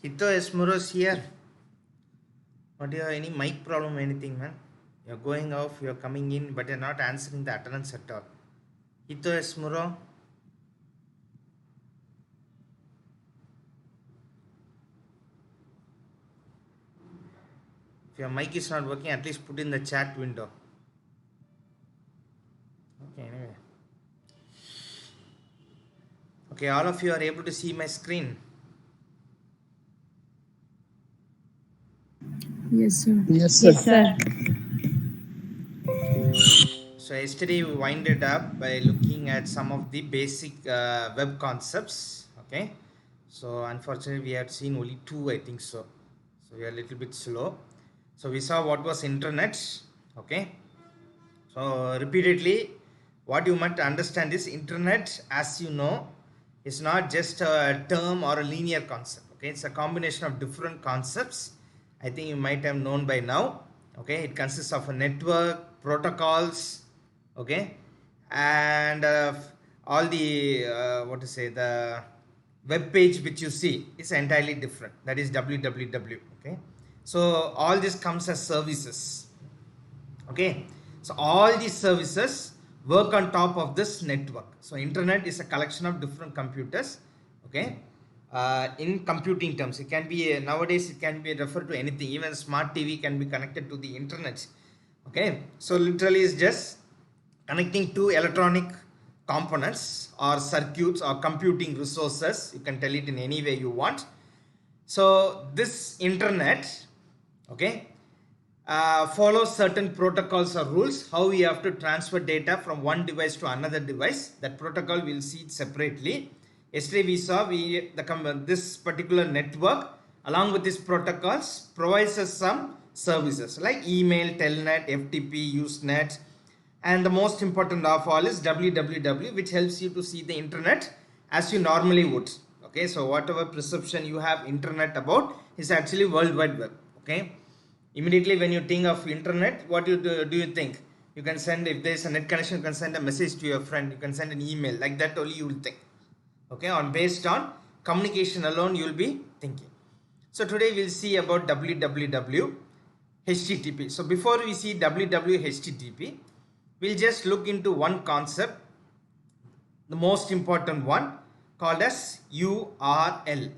Hito Esmuros here. What do you have any mic problem or anything, man? You're going off, you're coming in, but you're not answering the attendance at all. Hito Esmuro. If your mic is not working, at least put in the chat window. Okay, anyway. Okay, all of you are able to see my screen. Yes, sir. Yes, sir. Yes, sir. So yesterday we winded up by looking at some of the basic web concepts. Okay, so unfortunately we had seen only two, I think so. So we are a little bit slow. So we saw what was internet. Okay, so repeatedly, what you must understand is internet, as you know, is not just a term or a linear concept. Okay, it's a combination of different concepts. I think you might have known by now. Okay, it consists of a network, protocols, okay, and all the what to say, the web page which you see is entirely different. That is www. Okay, so all this comes as services. Okay, so all these services work on top of this network. So internet is a collection of different computers. Okay, in computing terms, it can be nowadays it can be referred to anything. Even smart TV can be connected to the internet. Okay, so literally it's just connecting two electronic components or circuits or computing resources. You can tell it in any way you want. So this internet, okay, follows certain protocols or rules how we have to transfer data from one device to another device. That protocol we'll see it separately. Yesterday we saw this particular network along with these protocols provides us some services like email, telnet, FTP, usenet, and the most important of all is www, which helps you to see the internet as you normally would. Okay, so whatever perception you have internet about is actually world wide web. Okay, immediately when you think of internet, what do you think? You can send, if there is a net connection, you can send a message to your friend, you can send an email, like that only you will think. Okay, on based on communication alone you will be thinking. So today we'll see about www, HTTP. So before we see www, HTTP, we'll just look into one concept, the most important one, called as URL.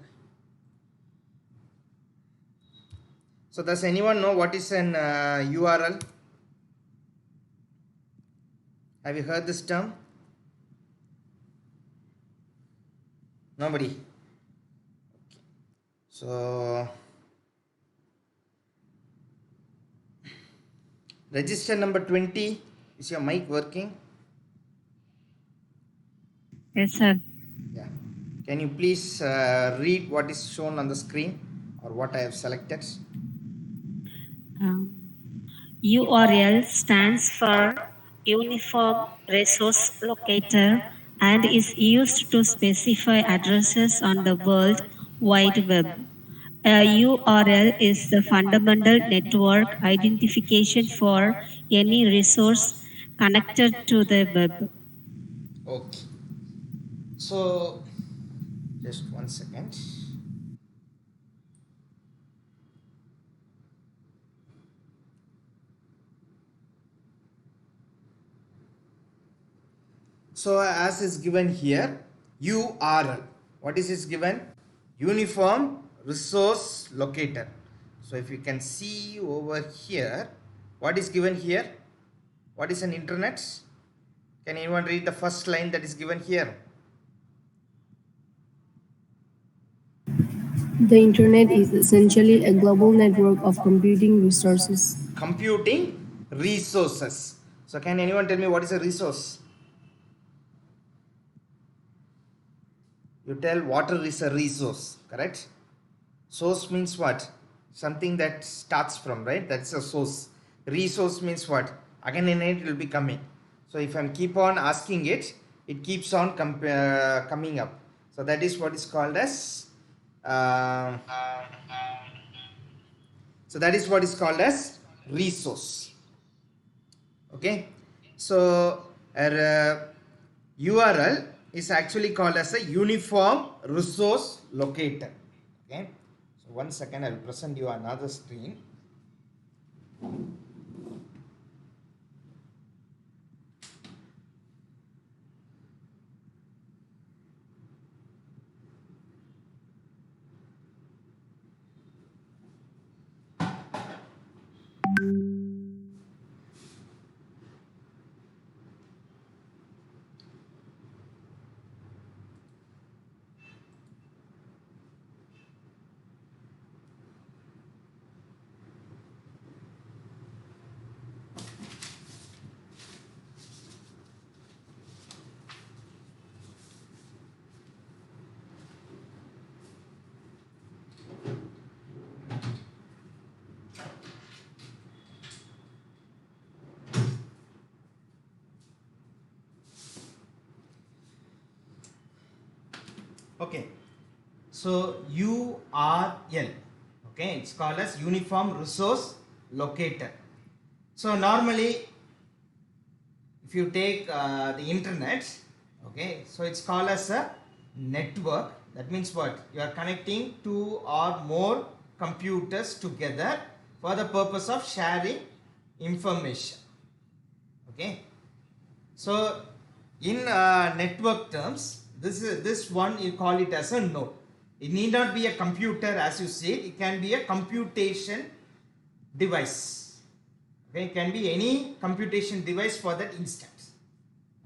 So does anyone know what is an URL? Have you heard this term? Nobody. Okay. So register number 20. Is your mic working? Yes, sir. Yeah. Can you please read what is shown on the screen or what I have selected? URL stands for Uniform Resource Locator and is used to specify addresses on the World Wide Web. A URL is the fundamental network identification for any resource connected to the web. Okay. So just 1 second. So as is given here, URL. What is this given? Uniform Resource Locator. So if you can see over here, what is given here? What is an internet? Can anyone read the first line that is given here? The internet is essentially a global network of computing resources. Computing resources. So can anyone tell me what is a resource? You tell water is a resource, correct? Source means what? Something that starts from, right? That's a source. Resource means what? Again in it will be coming. So if I keep on asking it, it keeps on coming up. So that is what is called as resource. Okay, so URL is actually called as a uniform resource locator. Okay, 1 second, I will present you another screen. Okay, so URL, okay, it's called as Uniform Resource Locator. So normally, if you take the internet, okay, so it's called as a network. That means what? You are connecting two or more computers together for the purpose of sharing information. Okay, so in network terms, this one you call it as a node. It need not be a computer as you said. It can be a computation device. Okay, it can be any computation device for that instance.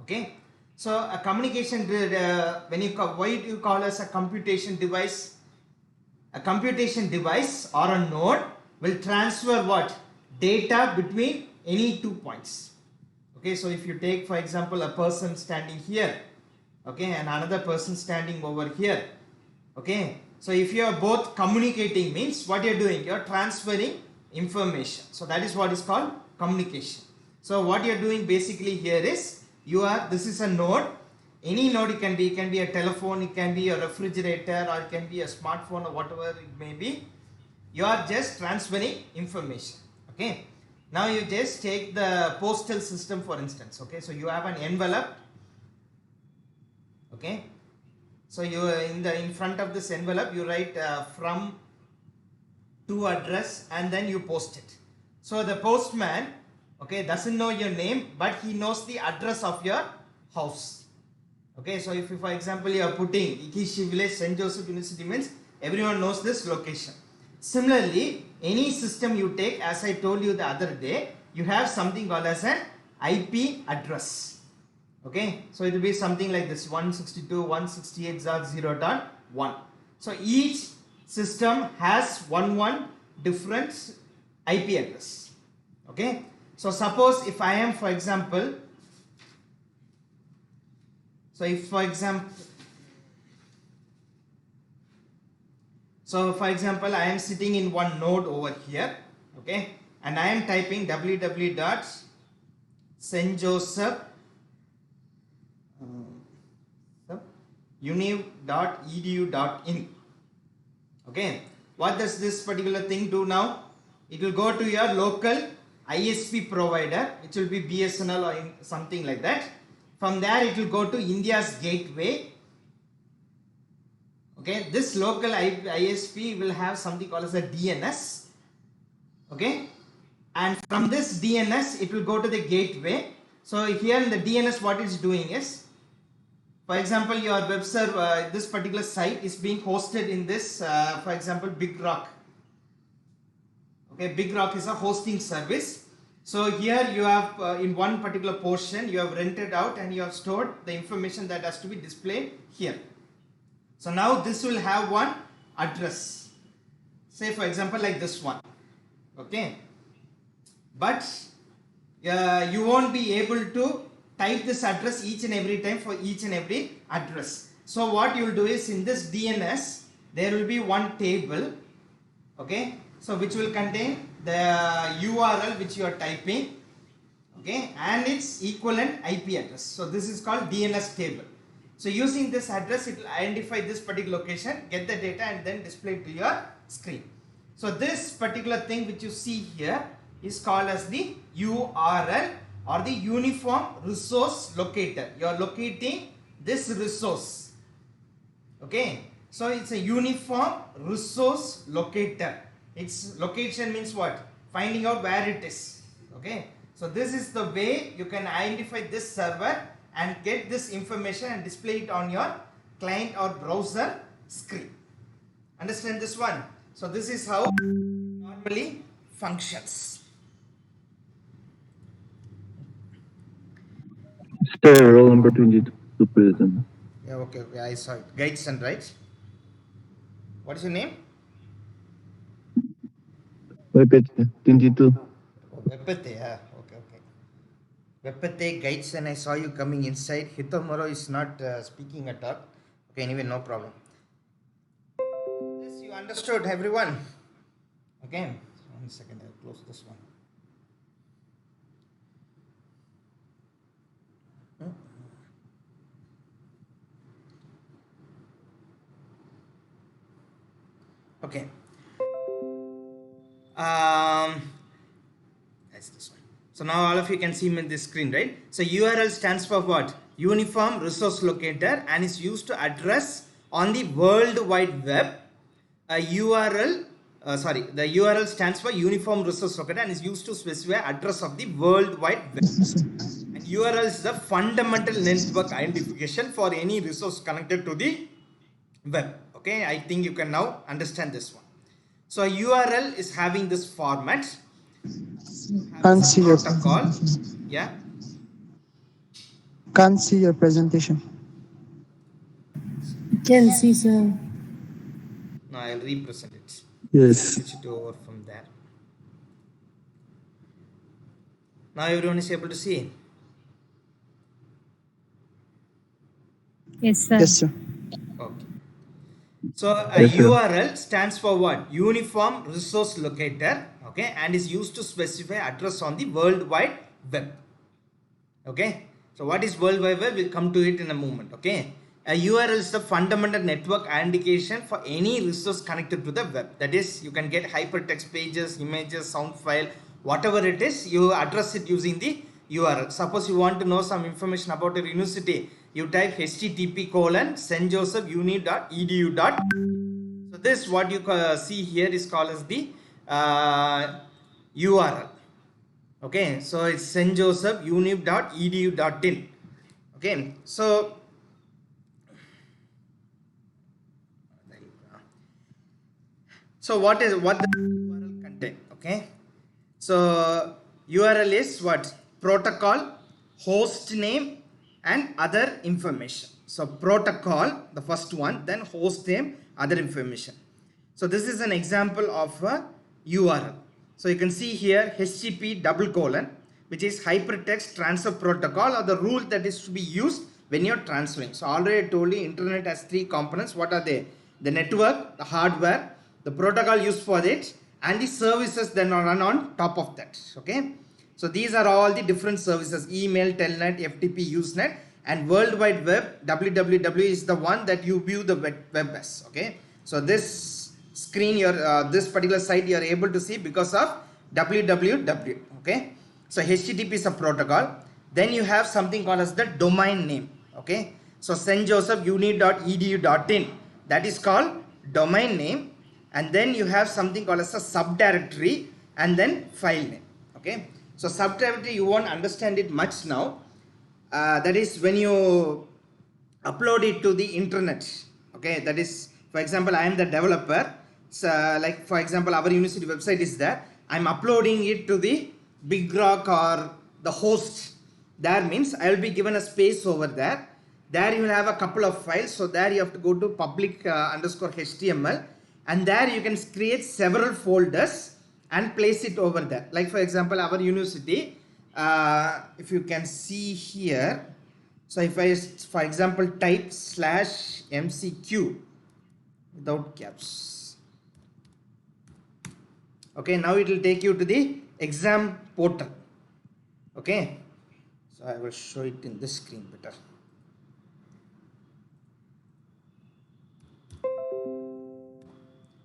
Okay, so a communication why do you call as a computation device? A computation device or a node will transfer what? Data between any 2 points. Okay, so if you take for example a person standing here, okay, and another person standing over here, okay, so if you are both communicating means what you are doing, you are transferring information. So that is what is called communication. So what you are doing basically here is this is a node. Any node it can be a telephone, it can be a refrigerator, or it can be a smartphone or whatever it may be. You are just transferring information. Okay, now you just take the postal system for instance. Okay, so you have an envelope. Okay, so you in front of this envelope you write from to address and then you post it. So the postman, okay, doesn't know your name, but he knows the address of your house. Okay, so if for example you are putting Ikishi village St. Joseph University means everyone knows this location. Similarly, any system you take, as I told you the other day, you have something called as an IP address. Okay, so it will be something like this 162.168.0.1. So each system has one different IP address. Okay, so suppose if I am for example, so for example I am sitting in one node over here, okay, and I am typing www.stjoseph univ.edu.in. okay, what does this particular thing do now? It will go to your local ISP provider, which will be BSNL or something like that. From there it will go to India's gateway. Okay, this local ISP will have something called as a DNS. Okay, and from this DNS it will go to the gateway. So here in the DNS what it's doing is, for example, your web server, this particular site is being hosted in this, for example, Big Rock. Okay, Big Rock is a hosting service. So here you have in one particular portion you have rented out and you have stored the information that has to be displayed here. So now this will have one address. Say for example like this one. Okay, but you won't be able to type this address each and every time for each and every address. So what you will do is in this DNS there will be one table, okay, so which will contain the URL which you are typing, okay, and its equivalent IP address. So this is called DNS table. So using this address it will identify this particular location, get the data and then display it to your screen. So this particular thing which you see here is called as the URL or the Uniform Resource Locator. You are locating this resource. Okay, So it's a uniform resource locator. Its location means what? Finding out where it is. Okay. So this is the way you can identify this server and get this information and display it on your client or browser screen. Understand this one? So this is how it normally functions. Sir, roll number 22 present. Yeah, okay, I saw it. Guideson, right? What is your name? Repeat, 22. Oh, Vepate, yeah. Okay. Vepate, Guideson, I saw you coming inside. Hitomaro is not speaking at all. Okay, anyway, no problem. This you understood, everyone? Okay, 1 second, I'll close this one. Okay. That's this one. So now all of you can see me in this screen, right? So URL stands for what? Uniform Resource Locator, and is used to address on the World Wide Web. The URL stands for Uniform Resource Locator and is used to specify address of the World Wide Web. And URL is the fundamental network identification for any resource connected to the web. Okay, I think you can now understand this one. So a URL is having this format. Can't see your Protocol. presentation. Yeah. Can't see your presentation. Can see, sir. No, I'll represent it. Yes. Switch it over from there. Now everyone is able to see. Yes, sir. Yes, sir. Okay. So a Yes, sir. URL stands for what? Uniform Resource Locator. Okay, and is used to specify address on the World Wide Web. Okay. So what is World Wide Web? We'll come to it in a moment. Okay. A URL is the fundamental network identification for any resource connected to the web. That is, you can get hypertext pages, images, sound file, whatever it is, you address it using the URL. Suppose you want to know some information about your university, you type http://stjosephuni.edu. So this what you see here is called as the URL. Okay, so it's stjosephuni.edu.in. Okay, so what the URL contain? Okay, so URL is what? Protocol, host name, and other information. So protocol, the first one, then host name, other information. So this is an example of a URL. So you can see here HTTP:// which is hypertext transfer protocol, or the rule that is to be used when you're transferring. So already I told you internet has three components. What are they? The network, the hardware, the protocol used for it, and the services that run on top of that. Okay. So these are all the different services: email, telnet, FTP, Usenet, and World Wide Web. www is the one that you view the web as. Okay. So this screen, this particular site you are able to see because of www. Okay. So HTTP is a protocol. Then you have something called as the domain name. Okay. So stjosephuni.edu.in, that is called domain name. And then you have something called as a subdirectory, and then file name. Okay. So subdirectory you won't understand it much now. That is when you upload it to the internet. Okay. That is, for example, I am the developer. So like for example, our university website is there. I'm uploading it to the Big Rock or the host. That means I will be given a space over there. There you will have a couple of files. So there you have to go to public_HTML, and there you can create several folders and place it over there. Like for example, our university, if you can see here. So if I, for example, type /MCQ without caps. Okay, now it will take you to the exam portal. Okay, so I will show it in this screen better.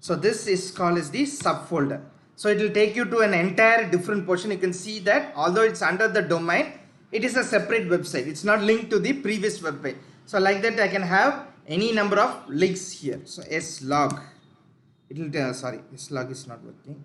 So this is called as the subfolder. So it will take you to an entire different portion. You can see that although it's under the domain, it is a separate website. It's not linked to the previous web page. So like that I can have any number of links here. So slog, it will sorry, slog is not working.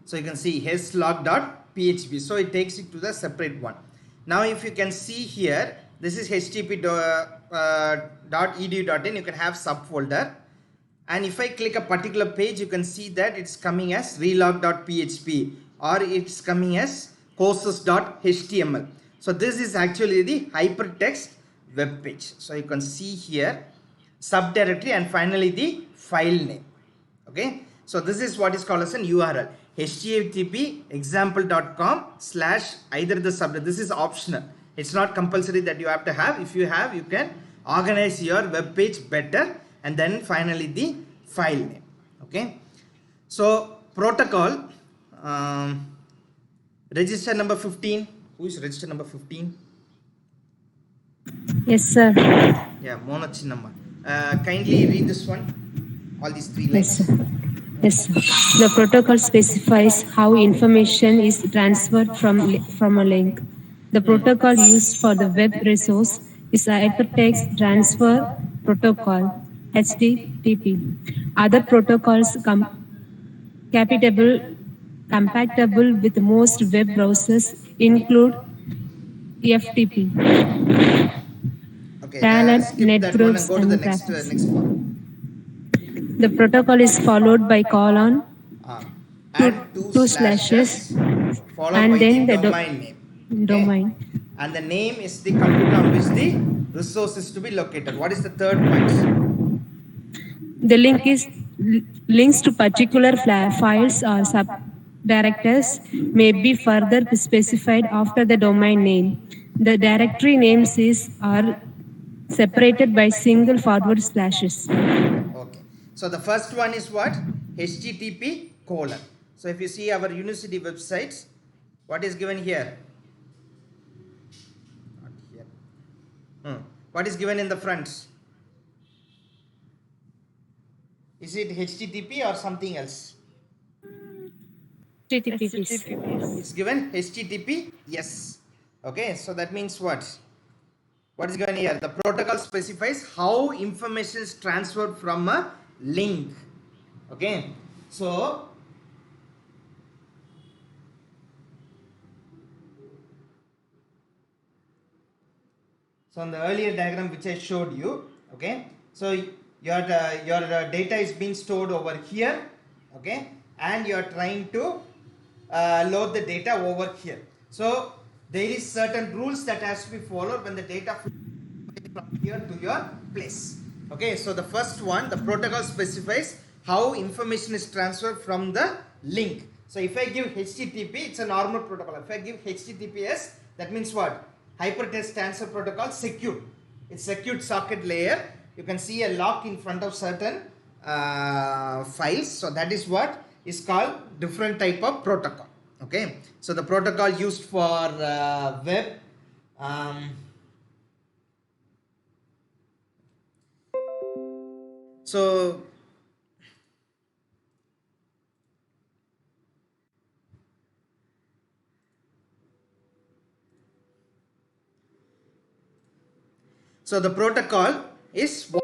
So you can see slog.php. So it takes it to the separate one. Now if you can see here, this is http.edu.in. You can have subfolder. And if I click a particular page, you can see that it's coming as relog.php or it's coming as courses.html. So this is actually the hypertext web page. So you can see here subdirectory and finally the file name. Okay. So this is what is called as an URL. http example.com / either the subject. This is optional. It's not compulsory that you have to have. If you have, you can organize your web page better. And then finally the file name. Okay. So protocol, register number 15. Who is register number 15? Yes, sir. Yeah, Mona Chinnamma. Kindly read this one. All these 3 lines. Yes, sir. Yes, sir. The protocol specifies how information is transferred from a link. The protocol used for the web resource is a hypertext transfer protocol, HTTP. Other protocols compatible with most web browsers include FTP. Okay, Talent, skip net that one and groups, go to the and next one. The protocol is followed by colon, And two slashes followed and by then the the domain name. Okay? domain. And the name is the computer on which the resource is to be located. What is the third point? The link is links to particular files or subdirectors may be further specified after the domain name. The directory names are separated by single forward slashes. Okay. So the first one is what? HTTP colon. So if you see our university websites, what is given here? Not here. What is given in the front? Is it HTTP or something else? HTTP. It's given HTTP. Yes. Okay. So that means what? What is given here? The protocol specifies how information is transferred from a link. Okay. So on the earlier diagram which I showed you, okay, so your data is being stored over here, okay, and you are trying to load the data over here. So there is certain rules that has to be followed when the data from here to your place. Okay, so the first one, the protocol specifies how information is transferred from the link. So if I give HTTP, it's a normal protocol. If I give HTTPS, that means what? Hypertext Transfer Protocol secured. It's secured socket layer. You can see a lock in front of certain files. So that is what is called different type of protocol. Okay. So the protocol used for web. So the protocol is what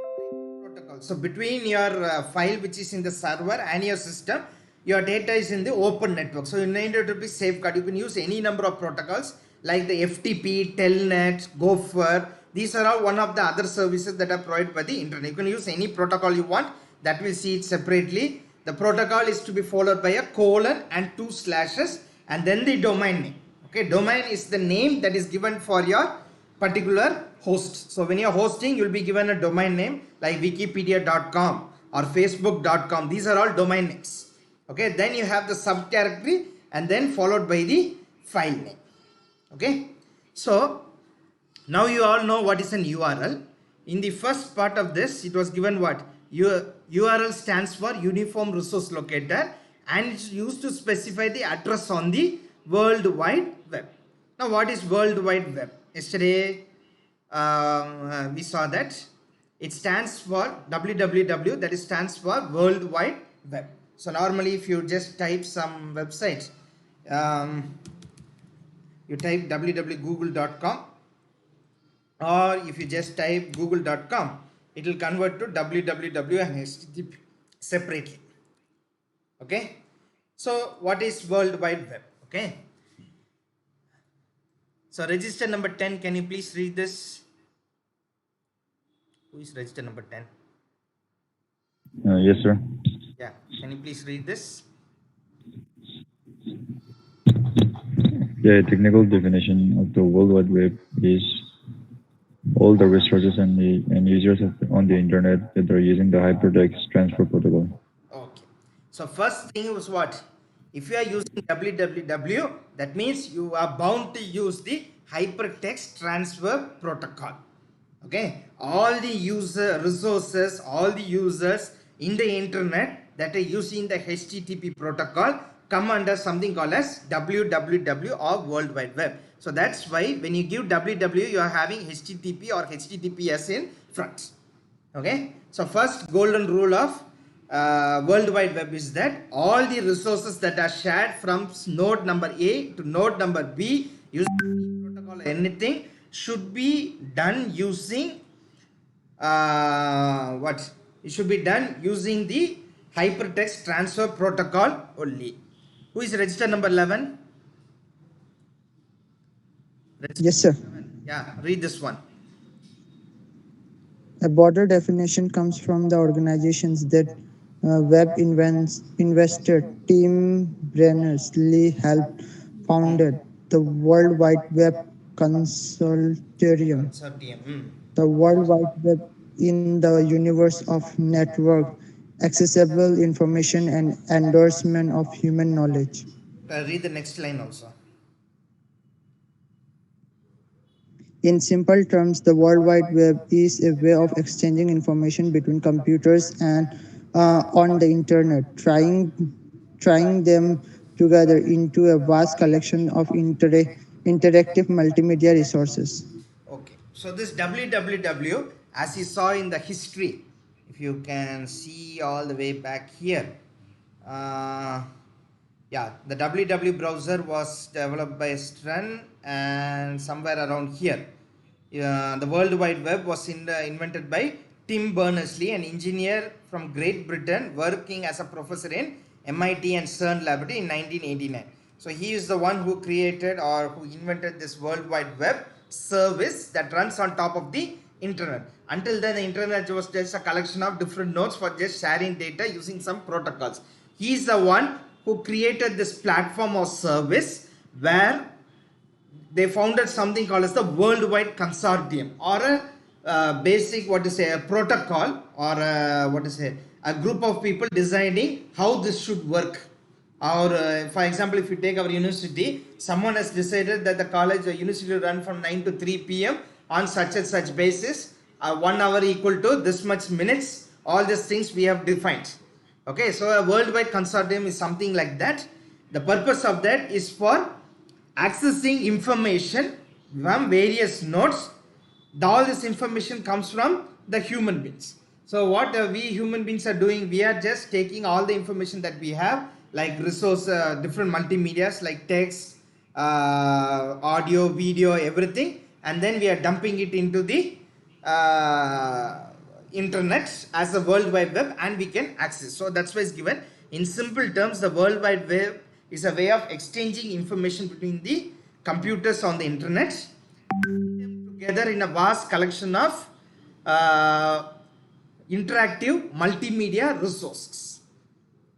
protocol. So between your file which is in the server and your system, your data is in the open network. So in order to be safeguard, you can use any number of protocols like the FTP, Telnet, Gopher. These are all one of the other services that are provided by the internet. You can use any protocol you want. That will see it separately. The protocol is to be followed by a colon and 2 slashes and then the domain name. Okay, domain is the name that is given for your particular host. So when you are hosting, you will be given a domain name like wikipedia.com or facebook.com. These are all domain names. Okay, then you have the subdirectory and then followed by the file name. Okay, so now you all know what is an URL. In the first part of this, it was given what? URL stands for Uniform Resource Locator and it's used to specify the address on the World Wide Web. Now what is World Wide Web? Yesterday we saw that it stands for www, that is stands for World Wide Web. So normally if you just type some website, you type www.google.com, or if you just type google.com, it will convert to www and HTTP separately. Okay, so what is World Wide Web? Okay, so register number 10, can you please read this? Who is register number 10? Yes, sir. Yeah, can you please read this? The technical definition of the World Wide Web is all the resources and users on the internet that are using the hypertext transfer protocol. Okay, so first thing was what? If you are using www, that means you are bound to use the hypertext transfer protocol. Okay, all the user resources, all the users in the internet that are using the HTTP protocol come under something called as www or World Wide Web. So that's why when you give www, you are having HTTP or HTTPS in front. Okay, so first golden rule of World Wide Web is that all the resources that are shared from node number A to node number B using the protocol or anything should be done using what? It should be done using the hypertext transfer protocol only. Who is register number 11? Register Yes, sir. 11. Yeah, read this one. A broader definition comes from the organizations that web investor Tim Berners-Lee helped founded the World Wide Web Consortium. The World Wide Web in the universe of network, accessible information and endorsement of human knowledge. Read the next line also. In simple terms, the World Wide Web is a way of exchanging information between computers and on the internet, trying them together into a vast collection of interactive multimedia resources. Okay, so this www, as you saw in the history, if you can see all the way back here, yeah, the www browser was developed by Stern, and somewhere around here the World Wide Web was invented by Tim Berners-Lee, an engineer from Great Britain working as a professor in MIT and CERN laboratory in 1989. So he is the one who created or who invented this World Wide Web service that runs on top of the internet. Until then, the internet was just a collection of different nodes for just sharing data using some protocols. He is the one who created this platform or service where they founded something called as the World Wide Consortium, or a basic a protocol, or a group of people deciding how this should work. Or for example, if you take our university, someone has decided that the college or university will run from 9 to 3 p.m. on such and such basis, 1 hour equal to this much minutes. All these things we have defined. Okay, so a worldwide consortium is something like that. The purpose of that is for accessing information from various nodes. All this information comes from the human beings. So what we human beings are doing, we are just taking all the information that we have, like resource, different multimedias like text, audio, video, everything, and then we are dumping it into the internet as a World Wide Web, and we can access. So that's why it's given. In simple terms, the World Wide Web is a way of exchanging information between the computers on the internet, together in a vast collection of interactive multimedia resources.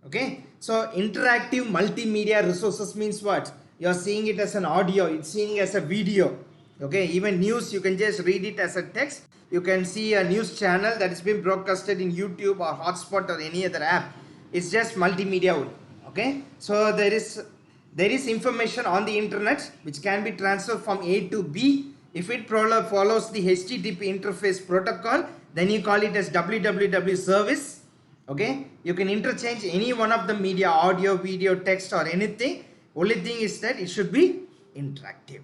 Okay, so interactive multimedia resources means what? You are seeing it as an audio, it's seeing it as a video. Okay, even news, you can just read it as a text. You can see a news channel that is being broadcasted in YouTube or Hotspot or any other app. It's just multimedia only. Okay, so there is information on the internet which can be transferred from A to B. If it follows the HTTP interface protocol, then you call it as www service. Okay, you can interchange any one of the media, audio, video, text, or anything. Only thing is that it should be interactive.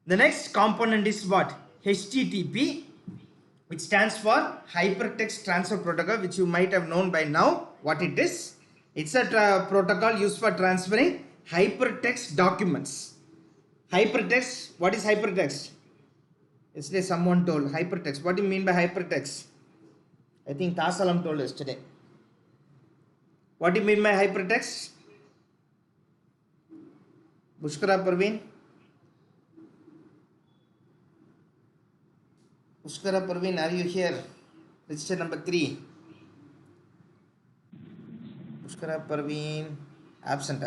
The next component is what? HTTP, which stands for Hypertext Transfer Protocol, which you might have known by now what it is. It's a protocol used for transferring hypertext documents. Hypertext, what is hypertext? Yesterday someone told hypertext. What do you mean by hypertext? I think Tasalam told us today. What do you mean by hypertext? Bushkara Parveen? Bushkara Parveen, are you here? Register number 3. Bushkara Parveen, absent.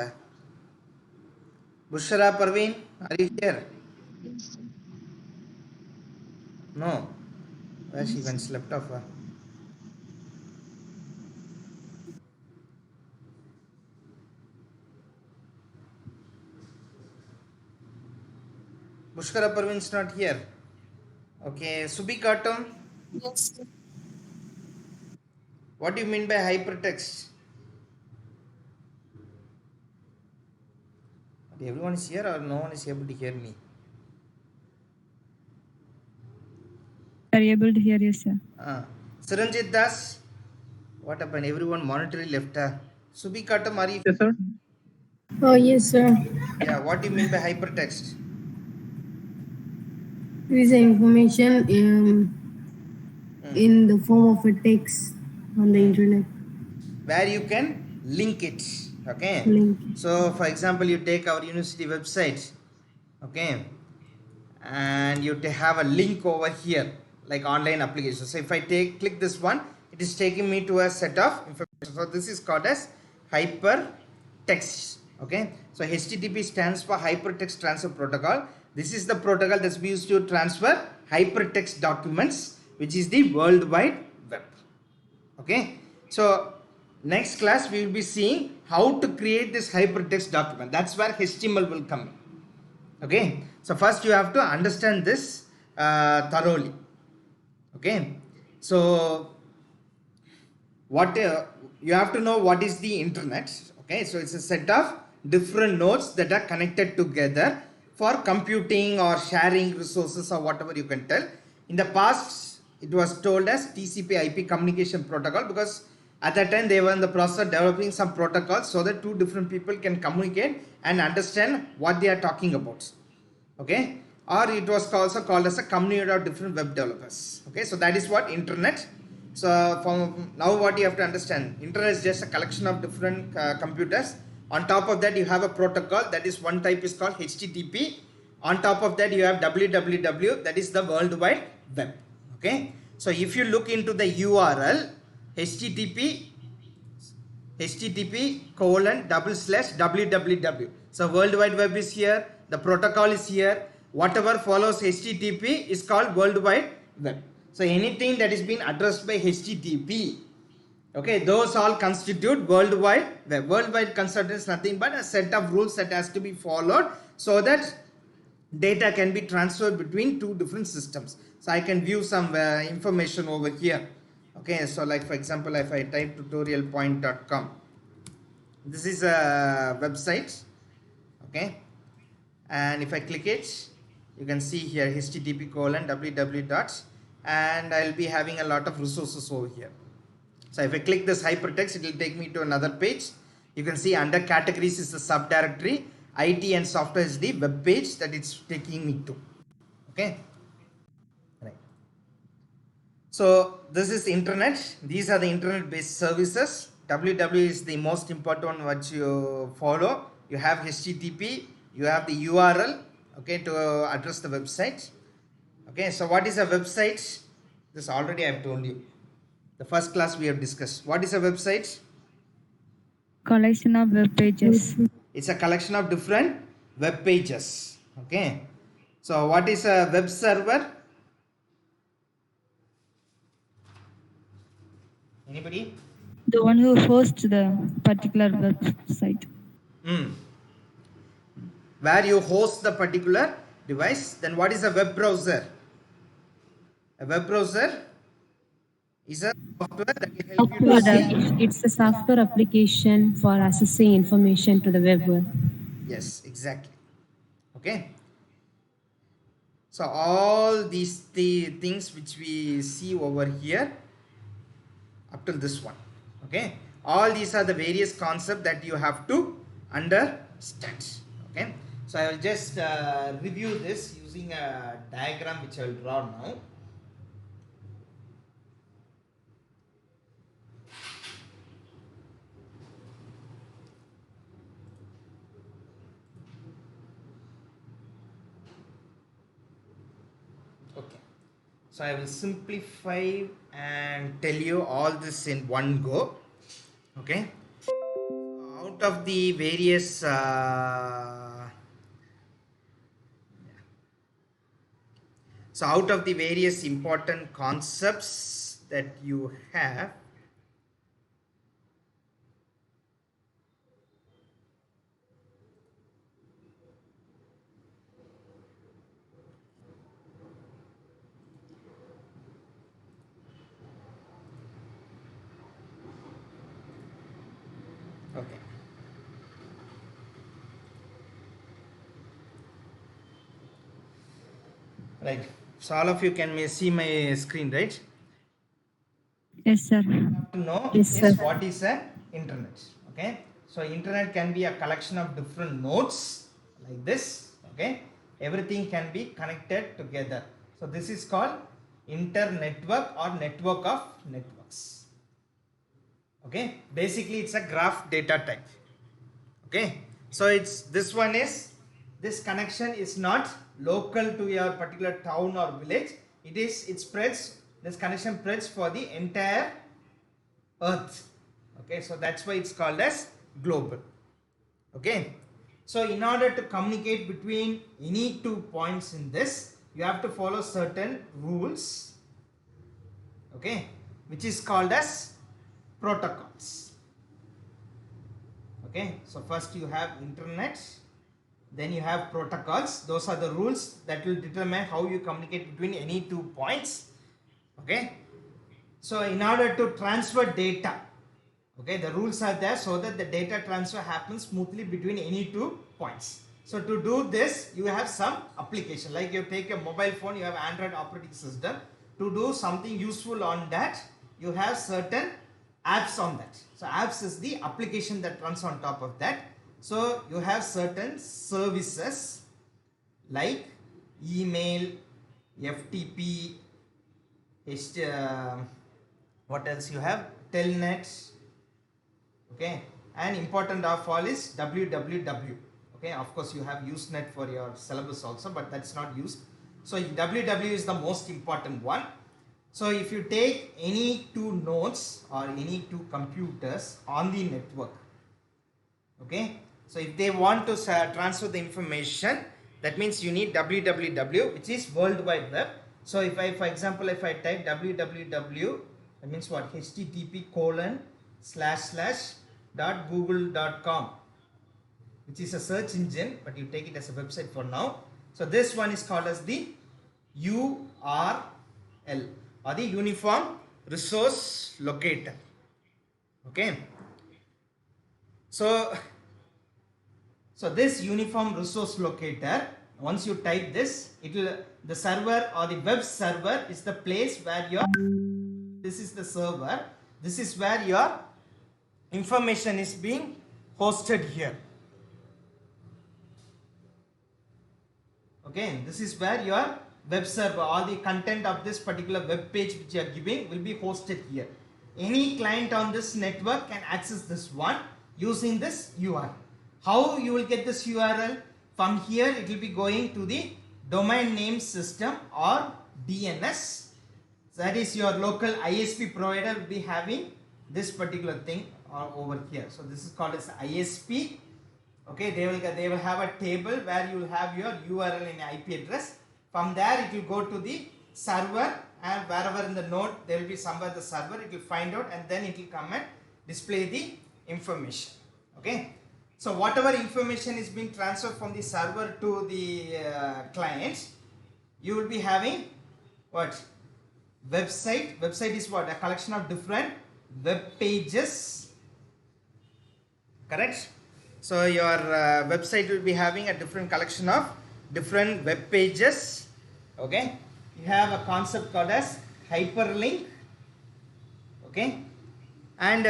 Bushkara Parveen, are you here? No. Where she went, slept off. Bushkara Parveen is not here. Okay, Subi Katam. Yes, sir. What do you mean by hypertext? Everyone is here or no one is able to hear me? Are you able to hear you, sir? Saranjit Das, what happened? Everyone monetarily left. Subi Katam, are you? Yes, sir. Oh, yes, sir. Yeah, what do you mean by hypertext? It is information in the form of a text on the internet. Where you can link it. Okay. Link. So, for example, you take our university website. Okay. And you have a link over here, like online application. So, if I click this one, it is taking me to a set of information. So, this is called as hypertext. Okay. So, HTTP stands for Hypertext Transfer Protocol. This is the protocol that's used to transfer hypertext documents, which is the World Wide Web. Okay. So, next class we will be seeing how to create this hypertext document. That's where HTML will come in. Okay. So, first you have to understand this thoroughly. Okay. So, what you have to know what is the internet. Okay. So, it's a set of different nodes that are connected together for computing or sharing resources or whatever you can tell. In the past, it was told as TCP/IP communication protocol because at that time they were in the process of developing some protocols so that two different people can communicate and understand what they are talking about. Okay, or it was also called as a community of different web developers. Okay, so that is what internet. So from now what you have to understand, internet is just a collection of different computers. On top of that, you have a protocol, that is one type is called HTTP. On top of that, you have www, that is the World Wide Web. Okay. So if you look into the URL, http://www. So World Wide Web is here, the protocol is here. Whatever follows HTTP is called World Wide Web. So anything that is being addressed by HTTP, okay, those all constitute World Wide Web. World Wide constitutes nothing but a set of rules that has to be followed so that data can be transferred between two different systems. So I can view some information over here. Okay, so like for example, if I type tutorialpoint.com, this is a website. Okay, and if I click it, you can see here http://www. And I'll be having a lot of resources over here. So if I click this hypertext, it will take me to another page. You can see under categories is the subdirectory. IT and software is the web page that it's taking me to. Okay. Right. So this is the internet. These are the internet based services. www is the most important one what you follow. You have HTTP. You have the URL. Okay, to address the website. Okay, so what is a website? This already I have told you. The first class we have discussed. What is a website? Collection of web pages. It's a collection of different web pages. Okay. So what is a web server? Anybody? The one who hosts the particular website. Where you host the particular device. Then what is a web browser? A web browser is a software that will help you to see. It's a software application for accessing information to the web world. Yes, exactly. Okay. So all these things which we see over here up till this one, okay, all these are the various concepts that you have to understand. Okay, so I will just review this using a diagram which I will draw now. Okay, so I will simplify and tell you all this in one go. Okay, out of the various so out of the various important concepts that you have, okay, right, so all of you can see my screen, right? Yes, sir. To know Yes, is sir. what is an internet. Okay, so internet can be a collection of different nodes like this. Okay, everything can be connected together, so this is called internetwork or network of networks. Okay, basically it's a graph data type. Okay, so it's this one is, this connection is not local to your particular town or village, it spreads, this connection spreads for the entire earth. Okay, so that's why it's called as global. Okay, so in order to communicate between any 2 points in this, you have to follow certain rules, okay, which is called as protocols. Okay, so first you have internet, then you have protocols. Those are the rules that will determine how you communicate between any 2 points. Okay, so in order to transfer data, okay, the rules are there so that the data transfer happens smoothly between any 2 points. So to do this, you have some application, like you take a mobile phone, you have Android operating system. To do something useful on that, you have certain apps on that. So apps is the application that runs on top of that. So you have certain services like email, FTP, what else you have, telnet, okay, and important of all is www. Okay, of course you have Usenet for your syllabus also, but that's not used. So www is the most important one. So if you take any 2 nodes or any 2 computers on the network, okay, so if they want to transfer the information, that means you need www, which is World Wide Web. So if I, for example, if I type www, that means what, http:// .google.com, which is a search engine, but you take it as a website for now. So this one is called as the URL, or the Uniform Resource Locator. Okay, so this Uniform Resource Locator, once you type this, it will, the server or the web server is the place where your, this is the server, this is where your information is being hosted here. Okay, this is where your web server, all the content of this particular web page which you are giving will be hosted here. Any client on this network can access this one using this URL. How you will get this URL? From here it will be going to the domain name system or DNS. That is your local ISP provider will be having this particular thing over here. So this is called as ISP. Okay, they will have a table where you will have your URL and IP address. From there it will go to the server, and wherever in the node there will be somewhere the server, it will find out and then it will come and display the information. Okay, so whatever information is being transferred from the server to the client, you will be having what? Website. Website is what? A collection of different web pages. Correct? So your website will be having a different collection of different web pages. Okay, you have a concept called as hyperlink. Okay, and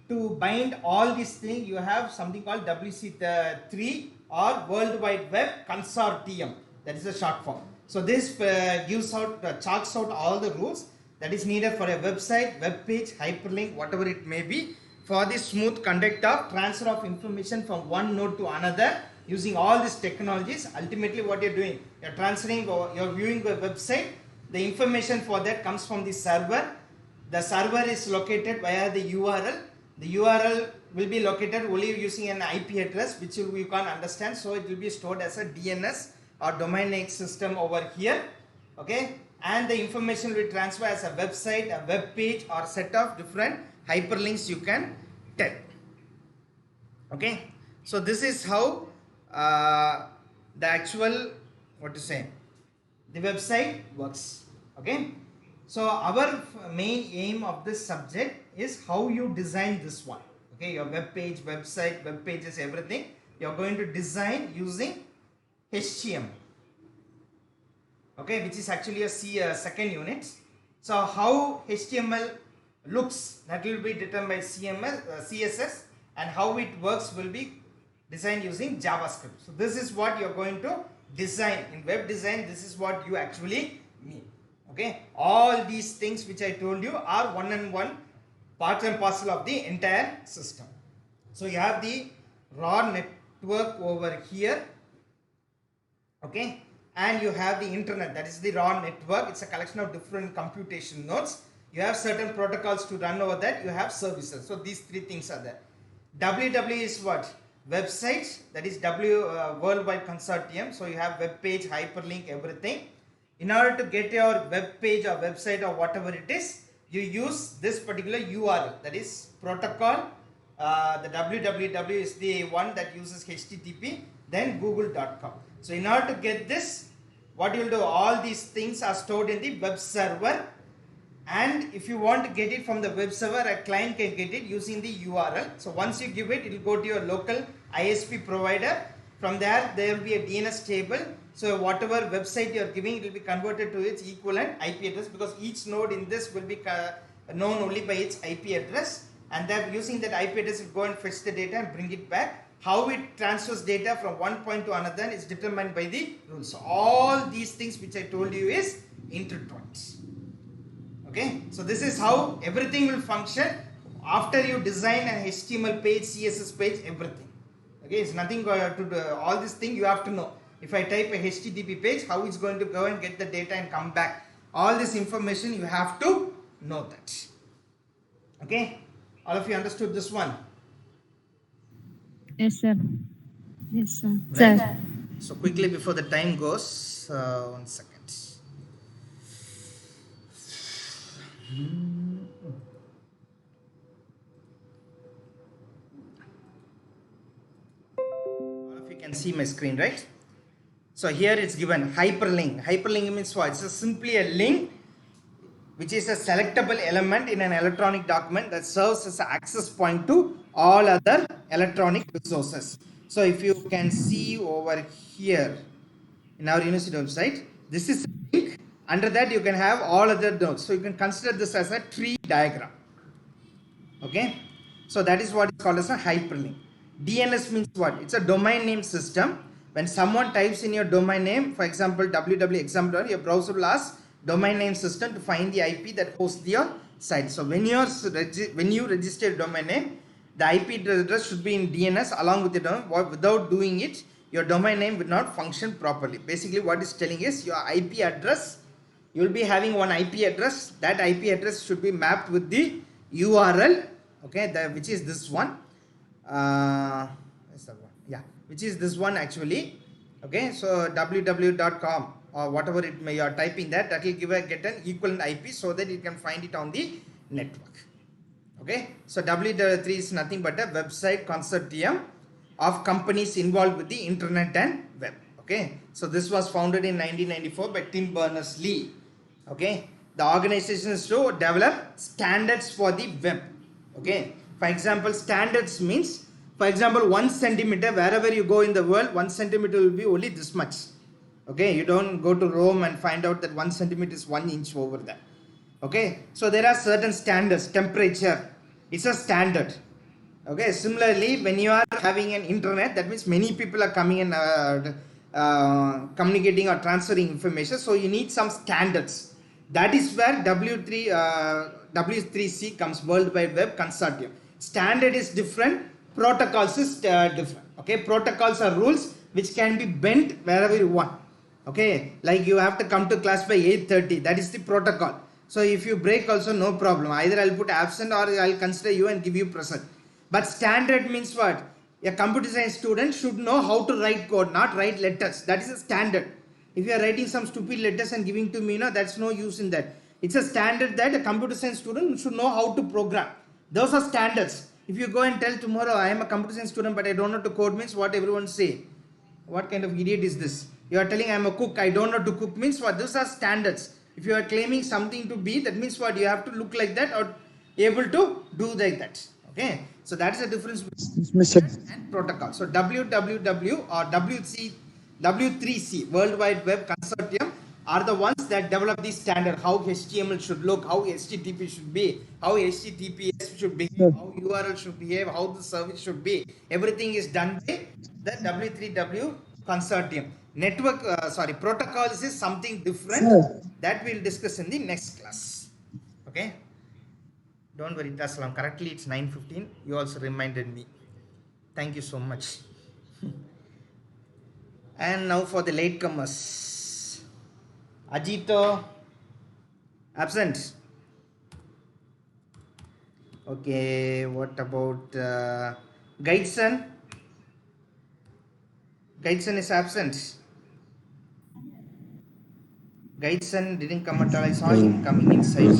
to bind all these things, you have something called WC3 or World Wide Web Consortium. That is a short form. So this gives out, chalks out all the rules that is needed for a website, web page, hyperlink, whatever it may be, for the smooth conduct of transfer of information from one node to another using all these technologies. Ultimately, what you're doing, you're transferring or you're viewing a website. The information for that comes from the server. The server is located via the URL. The URL will be located only using an IP address, which you can't understand. So it will be stored as a DNS or domain name system over here. Okay, and the information will transfer as a website, a web page, or set of different hyperlinks you can tell. Okay, so this is how the actual, what to say, the website works. Okay, so our main aim of this subject is how you design this one. Okay, your web page, website, web pages, everything you're going to design using HTML. Okay, which is actually a second unit. So how HTML looks, that will be determined by CSS, and how it works will be designed using JavaScript. So this is what you're going to design in web design. This is what you actually mean. Okay, all these things which I told you are one and one, part and parcel of the entire system. So you have the raw network over here. Okay, and you have the internet, that is the raw network. It's a collection of different computation nodes. You have certain protocols to run over that. You have services. So these three things are there. WW is what? Websites, that is World Wide Consortium. So you have web page, hyperlink, everything. In order to get your web page or website or whatever it is, you use this particular URL, that is protocol. The www is the one that uses HTTP, then google.com. So in order to get this, what you will do, all these things are stored in the web server, and if you want to get it from the web server, a client can get it using the URL. So once you give it, it will go to your local ISP provider. From there, there will be a DNS table. So whatever website you are giving, it will be converted to its equivalent IP address, because each node in this will be known only by its IP address, and then using that IP address, will go and fetch the data and bring it back. How it transfers data from one point to another is determined by the rules. So all these things which I told you is intertwined. Okay, so this is how everything will function after you design an HTML page, CSS page, everything. Okay, it's nothing to do. All these things you have to know. If I type a HTTP page, how it's going to go and get the data and come back. All this information you have to know that. Okay, all of you understood this one? Yes, sir. Yes, sir. Right. Sir. So quickly before the time goes, 1 second. All of you can see my screen, right? So here it's given hyperlink. Hyperlink means what? It's simply a link which is a selectable element in an electronic document that serves as an access point to all other electronic resources. So if you can see over here in our university website, this is a link. Under that you can have all other nodes. So you can consider this as a tree diagram. Okay, so that is what is called as a hyperlink. DNS means what? It's a domain name system. When someone types in your domain name, for example www.example, your browser will ask domain name system to find the IP that hosts your site. So when you register a domain name, the IP address should be in DNS along with the domain. Without doing it, your domain name will not function properly. Basically what it's telling is your IP address, you will be having one IP address. That IP address should be mapped with the URL, okay, which is this one. Which is this one actually. Okay, so www.com or whatever it may, you are typing that will get an equivalent IP so that you can find it on the network. Okay, so W3 is nothing but a website consortium of companies involved with the internet and web. Okay, so this was founded in 1994 by Tim Berners-Lee. Okay, the organization is to develop standards for the web. Okay, for example, standards means, for example, 1 centimeter, wherever you go in the world, 1 centimeter will be only this much. Okay, you don't go to Rome and find out that 1 centimeter is 1 inch over there. Okay, so there are certain standards. Temperature is a standard. Okay, similarly, when you are having an internet, that means many people are coming and communicating or transferring information. So you need some standards. That is where W3C comes, World Wide Web Consortium. Standard is different, protocols is different. Okay, protocols are rules which can be bent wherever you want. Okay, like you have to come to class by 8:30. That is the protocol. So if you break also, no problem. Either I'll put absent or I'll consider you and give you present. But standard means what? A computer science student should know how to write code, not write letters. That is a standard. If you are writing some stupid letters and giving to me, that's no use in that. It's a standard that a computer science student should know how to program. Those are standards. If you go and tell tomorrow, I am a computer science student but I don't know to code, means what everyone say. What kind of idiot is this? You are telling I am a cook, I don't know to cook, means what? Those are standards. If you are claiming something to be, that means what? You have to look like that or able to do like that. Okay, so that is the difference between Mr. and protocol. So WWW or W3C, World Wide Web Consortium, are the ones that develop the standard, how HTML should look, how HTTP should be, how HTTPS should behave, how URL should behave, how the service should be. Everything is done by the W3W Consortium. Protocols is something different. Sir. That we'll discuss in the next class. Okay. Don't worry, Tassalam. Correctly, it's 9:15. You also reminded me. Thank you so much. And now for the latecomers. Ajito, absent. Okay, what about Guideson? Guideson is absent. Guideson didn't come at all. I saw him coming inside.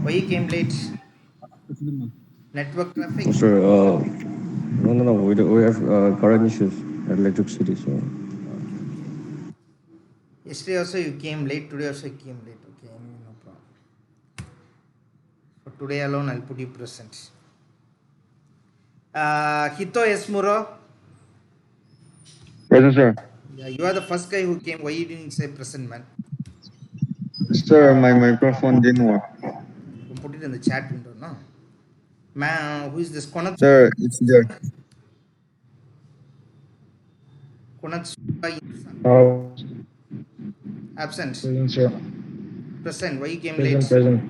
Why you came late? Network traffic? Sir, no. We have current issues at Electric City, so. Yesterday also you came late, today also you came late. Okay, no problem. For today alone, I'll put you present. Hito Esmuro. Present, sir. Yeah, you are the first guy who came. Why you didn't say present, man? Sir, my microphone didn't work. You put it in the chat window, no? Man, who is this? Konat? Sir, it's there. Konat absent. Present, sir. Present. Why you came Present, late? present.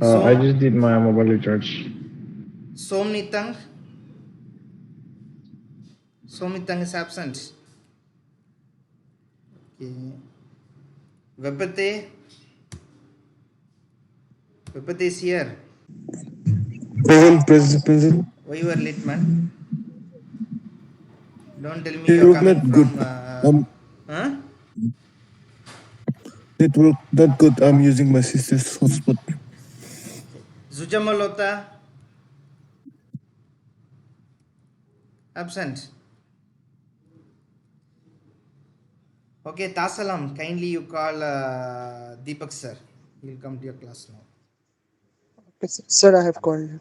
I just did my mobile recharge. Somnitang. Somnitang is absent. Okay. Vipate. Vipate is here. Present. Why you are late, man? Don't tell me you're coming from... huh? Network not good. I'm using my sister's hotspot. Zujamalota. Absent. Okay, Tasalam, kindly you call Deepak sir. He will come to your class now. Okay, sir, I have called him.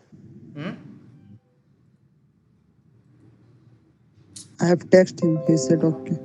I have texted him. He said okay.